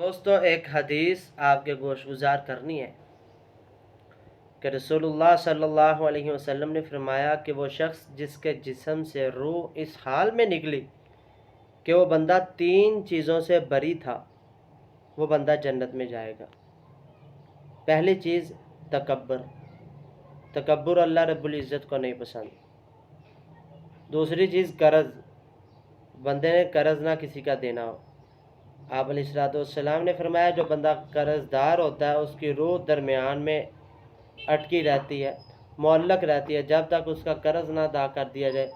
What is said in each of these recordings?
دوستو ایک حدیث آپ کے گوش گزار کرنی ہے کہ رسول اللہ صلی اللہ علیہ وسلم نے فرمایا کہ وہ شخص جس کے جسم سے روح اس حال میں نکلی کہ وہ بندہ 3 چیزوں سے بری تھا، وہ بندہ جنت میں جائے گا۔ پہلی چیز تکبر اللہ رب العزت کو نہیں پسند۔ دوسری چیز قرض، بندے نے قرض نہ کسی کا دینا ہو۔ آپ علیہ السلام نے فرمایا جو بندہ قرض دار ہوتا ہے اس کی روح درمیان میں اٹکی رہتی ہے، معلق رہتی ہے، جب تک اس کا قرض نہ ادا کر دیا جائے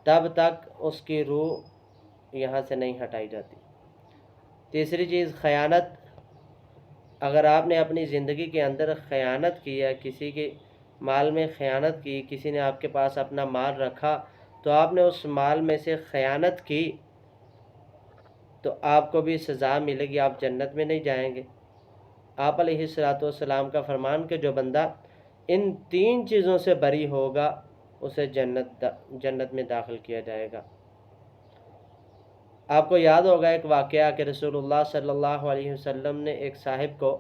تب تک اس کی روح یہاں سے نہیں ہٹائی جاتی۔ تیسری چیز خیانت، اگر آپ نے اپنی زندگی کے اندر خیانت کی ہے، کسی کے مال میں خیانت کی، کسی نے آپ کے پاس اپنا مال رکھا تو آپ نے اس مال میں سے خیانت کی تو آپ کو بھی سزا ملے گی، آپ جنت میں نہیں جائیں گے۔ آپ علیہ السلام کا فرمان کہ جو بندہ ان 3 چیزوں سے بری ہوگا اسے جنت میں داخل کیا جائے گا۔ آپ کو یاد ہوگا ایک واقعہ کہ رسول اللہ صلی اللہ علیہ وسلم نے ایک صاحب کو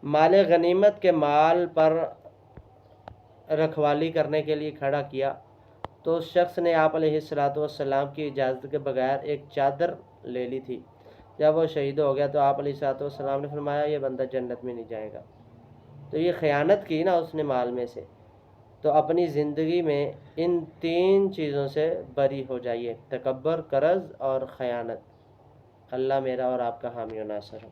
مال غنیمت کے مال پر رکھوالی کرنے کے لیے کھڑا کیا تو اس شخص نے آپ علیہ السلام کی اجازت کے بغیر ایک چادر لے لی تھی۔ جب وہ شہید ہو گیا تو آپ علیہ السلام نے فرمایا یہ بندہ جنت میں نہیں جائے گا۔ تو یہ خیانت کی نا اس نے مال میں سے، تو اپنی زندگی میں ان 3 چیزوں سے بری ہو جائیے، تکبر، قرض اور خیانت۔ اللہ میرا اور آپ کا حامی و ناصر ہو۔